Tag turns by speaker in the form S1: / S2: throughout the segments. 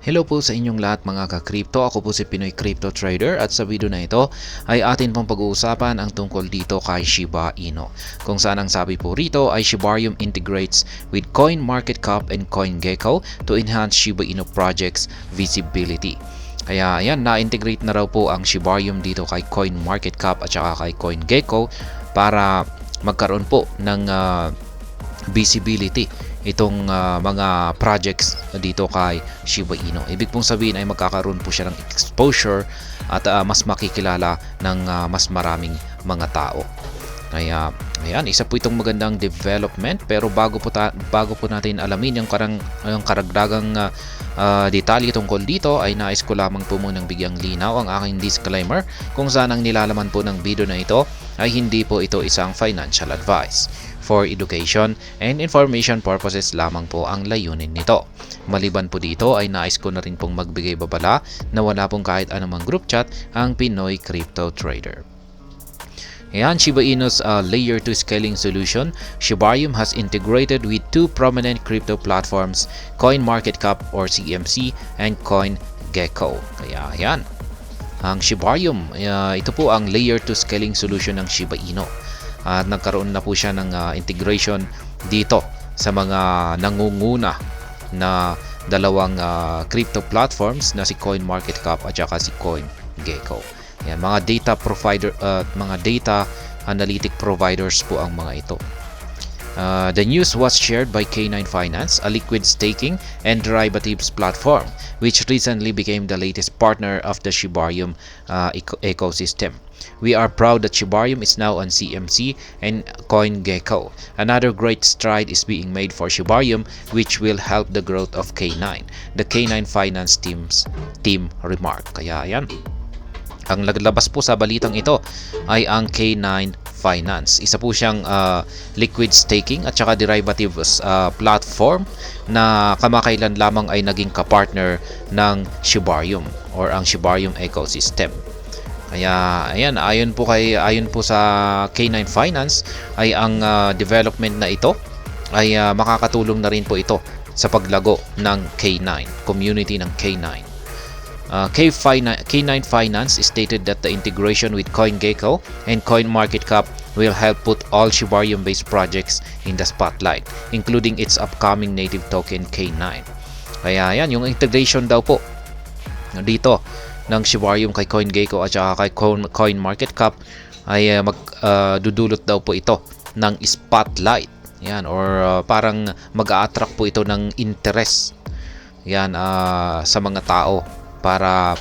S1: Hello po sa inyong lahat mga ka-crypto. Ako po si Pinoy Crypto Trader at sa video na ito ay atin pong pag-uusapan ang tungkol dito kay Shiba Inu. Kung saan ang sabi po rito ay Shibarium integrates with CoinMarketCap and CoinGecko to enhance Shiba Inu project's visibility. Kaya ayan, na-integrate na raw po ang Shibarium dito kay CoinMarketCap at saka kay CoinGecko para magkaroon po ng visibility itong mga projects dito kay Shiba Inu. Ibig pong sabihin ay magkakaroon po siya ng exposure at mas makikilala ng mas maraming mga tao. Kaya ayan, isa po itong magandang development, pero bago po natin alamin yung karagdagang detalye tungkol dito ay nais ko lamang po munang bigyang linaw ang aking disclaimer kung saan ang nilalaman po ng video na ito ay hindi po ito isang financial advice. For education and information purposes lamang po ang layunin nito. Maliban po dito ay nais ko na rin pong magbigay babala na wala pong kahit anumang group chat ang Pinoy Crypto Trader. Ayan, Shiba Inu's Layer 2 scaling solution, Shibarium has integrated with two prominent crypto platforms, CoinMarketCap or CMC and CoinGecko. Kaya ayan, ang Shibarium, ito po ang Layer 2 scaling solution ng Shiba Inu. At nagkaroon na po siya ng integration dito sa mga nangunguna na dalawang crypto platforms na si CoinMarketCap at saka si CoinGecko. Yan, mga data provider mga data analytic providers po ang mga ito. The news was shared by K9 Finance, a liquid staking and derivatives platform, which recently became the latest partner of the Shibarium ecosystem. We are proud that Shibarium is now on CMC and CoinGecko. Another great stride is being made for Shibarium, which will help the growth of K9. The K9 Finance team remark. Kaya yan, ang naglabas po sa balitang ito ay ang K9 Finance. Isa po siyang liquid staking at saka derivatives platform na kamakailan lamang ay naging kapartner ng Shibarium or ang Shibarium ecosystem. Kaya ayan, ayon po sa K9 Finance ay ang development na ito ay makakatulong na rin po ito sa paglago ng K9, community ng K9. K9 Finance stated that the integration with CoinGecko and CoinMarketCap will help put all Shibarium-based projects in the spotlight, including its upcoming native token K9. Kaya yan, yung integration daw po dito ng Shibarium kay CoinGecko at saka kay CoinMarketCap ay dudulot daw po ito ng spotlight. Yan, or parang mag-a-attract po ito ng interest yan sa mga tao para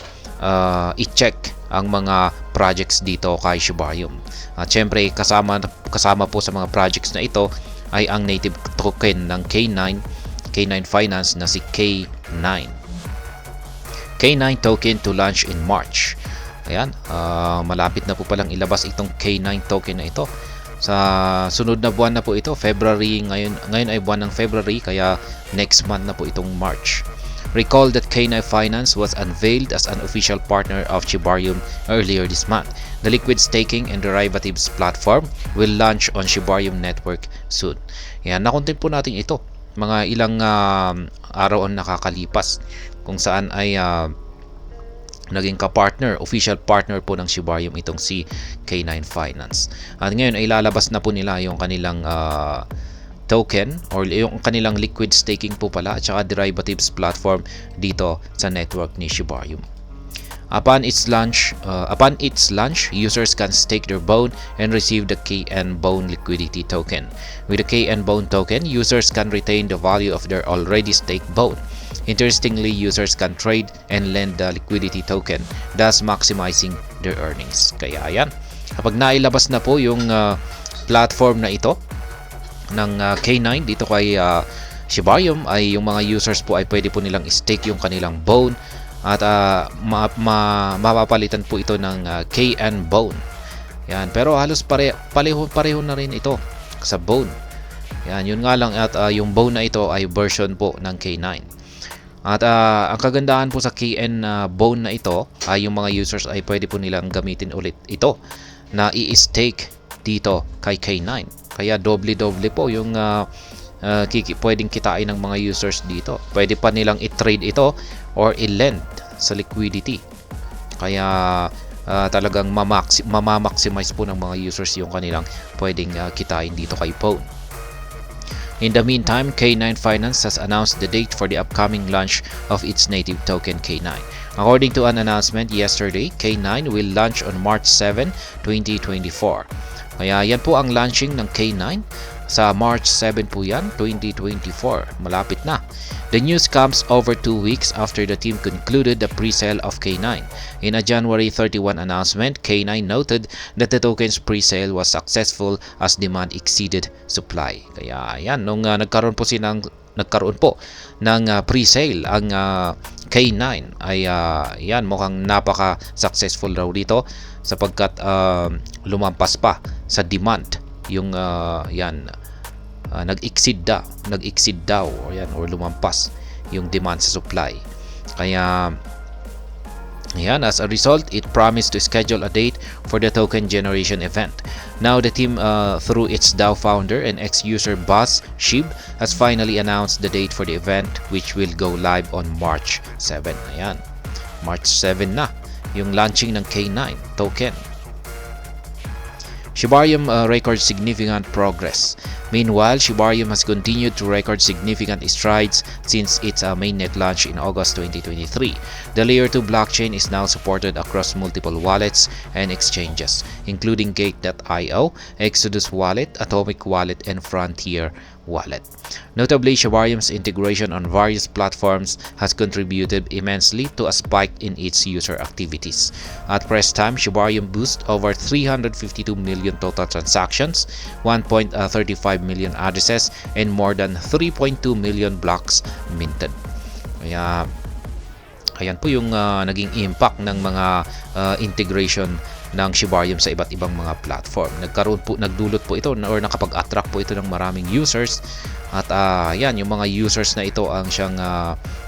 S1: i-check ang mga projects dito kay Shibarium. At syempre kasama po sa mga projects na ito ay ang native token ng K9 Finance na si K9. K9 token to launch in March. Ayan, malapit na po palang ilabas itong K9 token na ito. Sa sunod na buwan na po ito, February, ngayon ay buwan ng February, kaya next month na po itong March. Recall that K9 Finance was unveiled as an official partner of Shibarium earlier this month. The liquid staking and derivatives platform will launch on Shibarium network soon. Yan, nakontent po natin ito mga ilang araw ang nakakalipas kung saan ay naging ka-partner, official partner po ng Shibarium itong si K9 Finance. At ngayon ay lalabas na po nila yung kanilang token or yung kanilang liquid staking po pala at saka derivatives platform dito sa network ni Shibarium. Upon its launch, users can stake their BONE and receive the KN BONE liquidity token. With the KN BONE token, users can retain the value of their already staked BONE. Interestingly, users can trade and lend the liquidity token, thus maximizing their earnings. Kaya ayan, kapag nailabas na po yung platform na ito ng K9 dito kay Shibarium, ay yung mga users po ay pwede po nilang stake yung kanilang BONE at mapapalitan po ito ng KN BONE. Yan, pero halos pareho na rin ito sa BONE. Yan, yun nga lang at yung BONE na ito ay version po ng K9. At ang kagandahan po sa KN BONE na ito ay yung mga users ay pwede po nilang gamitin ulit ito na i-stake dito kay K9. Kaya doble-doble po yung pwedeng kitain ng mga users dito. Pwede pa nilang i-trade ito or i-lend sa liquidity. Kaya talagang mamamaximize po ng mga users yung kanilang pwedeng kitain dito kay Pwn. In the meantime, K9 Finance has announced the date for the upcoming launch of its native token K9. According to an announcement yesterday, K9 will launch on March 7, 2024. Kaya yan po ang launching ng K9 sa March 7 po yan, 2024. Malapit na. The news comes over 2 weeks after the team concluded the pre-sale of K9. In a January 31 announcement, K9 noted that the token's pre-sale was successful as demand exceeded supply. Kaya yan, nung nagkaroon po ng pre-sale ang K9 ay yan, mukhang napaka-successful raw dito sapagkat lumampas pa sa demand yung nag-exceed daw or lumampas yung demand sa supply. Kaya ayan, as a result, it promised to schedule a date for the token generation event. Now the team through its DAO founder and ex-user Buzz Shib has finally announced the date for the event, which will go live on March 7. Ayan, March 7 na yung launching ng K9 token. Shibarium records significant progress. Meanwhile, Shibarium has continued to record significant strides since its mainnet launch in August 2023. The Layer 2 blockchain is now supported across multiple wallets and exchanges, including Gate.io, Exodus Wallet, Atomic Wallet, and Frontier Wallet. Notably, Shibarium's integration on various platforms has contributed immensely to a spike in its user activities. At press time, Shibarium boasts over 352 million total transactions, 1.35 million addresses, and more than 3.2 million blocks minted. Kaya ayan po yung naging impact ng mga integration ng Shibarium sa iba't ibang mga platform. Nagdulot po ito or nakapag-attract po ito ng maraming users at yan, yung mga users na ito ang siyang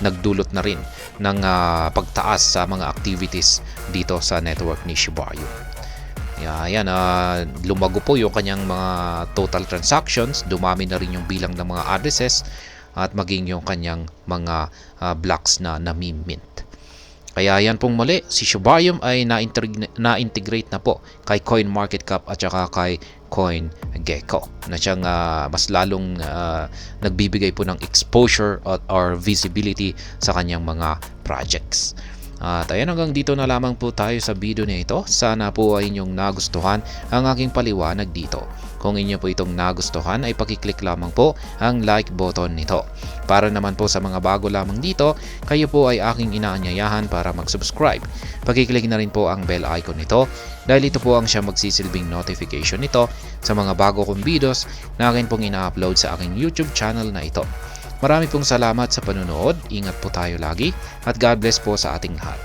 S1: nagdulot na rin ng pagtaas sa mga activities dito sa network ni Shibarium. Ayan, lumago po yung kanyang mga total transactions, dumami na rin yung bilang ng mga addresses at maging yung kanyang mga blocks na nami-mint. Kaya yan pong muli, si Shibarium ay na-integrate na po kay CoinMarketCap at saka kay CoinGecko na siyang mas lalong nagbibigay po ng exposure or visibility sa kanyang mga projects. At ayan, hanggang dito na lamang po tayo sa video na ito. Sana po ay inyong nagustuhan ang aking paliwanag dito. Kung inyo po itong nagustuhan ay pakiclick lamang po ang like button nito. Para naman po sa mga bago lamang dito, kayo po ay aking inaanyayahan para mag-subscribe. Pakiclick na rin po ang bell icon nito dahil ito po ang siya magsisilbing notification nito sa mga bago kong videos na akin pong ina-upload sa aking YouTube channel na ito. Marami pong salamat sa panunood, ingat po tayo lagi at God bless po sa ating lahat.